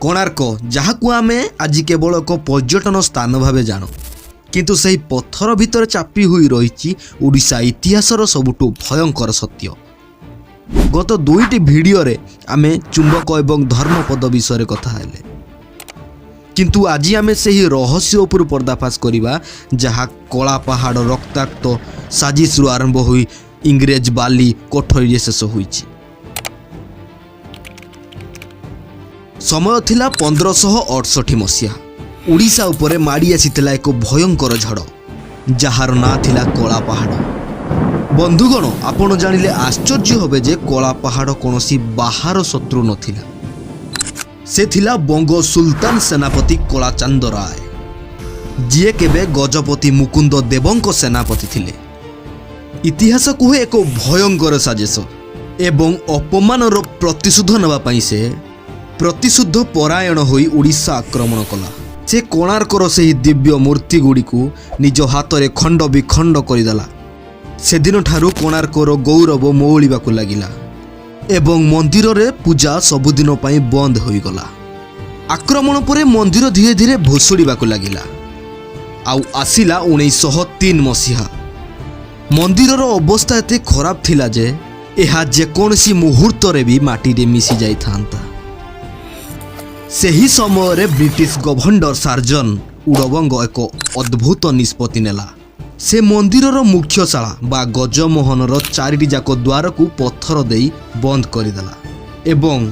कोणार्क जहाकू आमे आज केवल एक पर्यटन स्थान भावे जाणु किंतु सही पत्थर भितर चापी हुई रही ओडिशा इतिहासर सबुठु भयंकर सत्य। गत दुईटी भिडियो रे आमे चुंबक एवं धर्मपद विषय कथा हेले किंतु आज आमे सही रहस्य उपर पर्दाफाश करिबा जहा कलापहाड़ रक्ताक्त साजिश रु आरंभ हुई इंग्रेज बाली कोठरी शेष होईछि। समय थिला 1568 मसीहा ओडिशा उपरे माड़ी आसीथिला एक भयंकर झड़ जार ना थिला कलापहाड़। बंधुगण आपण जानिले आश्चर्य होबे जे कलापहाड़ कोनोसी बाहर शत्रु नथिला, से थिला बंग सुल्तान सेनापति कलाचंद राय जिए केबे गजपति मुकुंद देवंक सेनापति थिले। इतिहास कुहे एक भयंकर साजिश एवं अपमानर प्रतिशोध नवा पई से प्रतिशुद्ध परायण होई ओडिशा आक्रमण कला। से कोणार्कर सही दिव्य मूर्ति गुड़ी को निज हाथ में खंड विखंड करदेला। से दिन ठारू कोणार्कर गौरव मौलिबाकु लागिला एवं मंदिर रे पूजा सबुदिन पई बंद होई गला। आक्रमण परे मंदिर धीरे धीरे भुसुड़ीबाकु लागिला। आउ आसिला 1903 मसीहा। मंदिरर अवस्था एते खराब थिला जे एहा जेकोनसी मुहूर्त रे भी माटी रे मिसी जाई थांता। सेही समय रे ब्रिटिश गवर्नर सार्जन उड़बंग एक अद्भुत निष्पत्ति नेला। से मंदिरर मुख्यशाला बा गजमोहनर चारिटी जाक द्वार को पत्थर देई बंद करदेला एवं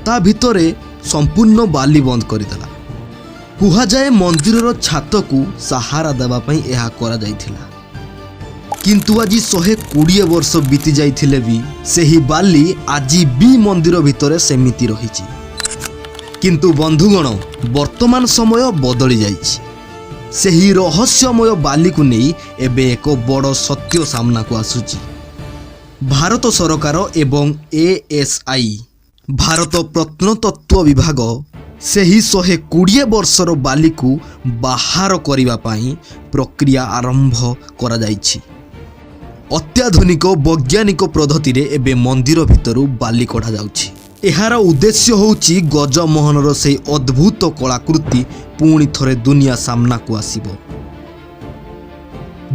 ता भितरे संपूर्ण बाली बंद करदेला। कुहा जाए मंदिरर छात को सहारा देवा पई एहा करा जाइथिला किंतु आज 120 वर्ष बीती जाइथिले भी सेही बाली आज भी मंदिर भितरे सेमिति रहिछि। किंतु बंधुगण वर्तमान समय बदली जाइछि। सेही रहस्यमय बाली को नहीं एबे एक बड़ सत्य सामना को आसुछि। भारत सरकार एवं ASI भारत प्रत्नतत्व विभाग सेही 120 वर्षर बाली को बाहर करिबा पई प्रक्रिया आरंभ करा जाइछि। अत्याधुनिक वैज्ञानिक पद्धति रे एबे मंदिर भितरु बाली कढ़ा जाउछि। एहार उद्देश्य होउछि गजमोहनर से अद्भुत कलाकृति पुणी थरे दुनिया सामना को आसीबो।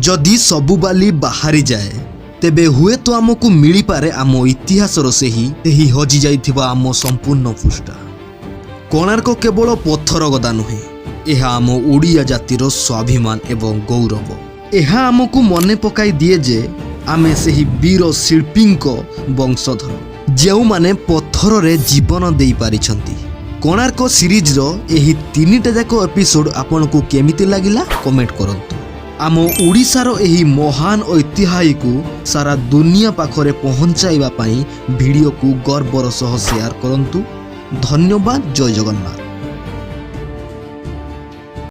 जदि सबु बाली बाहरी जाए तेबे हुए तो आमको मिली पारे आम इतिहासर सेही हजि जाइथिबा आम संपूर्ण पृष्ठा। कोणार्क केवल पत्थर गदा नुहे, एहा आम ओडिया जातिर स्वाभिमान एवं गौरव। एहा आमको मने पकाई दिए जे आमे सेही वीर शिल्पींको वंशधर जेउ माने पत्थर रे जीवन देई पारिछंती। कोणार्क सीरीज रो एही 3टा जाक एपिसोड आपन को केमिति लागिला कमेंट करंतु। आम ओडिशार एही महान ऐतिहासिक को सारा दुनिया पाखरे पहुंचाइबा पई वीडियो को गर्वर सह शेयर करंतु। धन्यवाद। जय जगन्नाथ।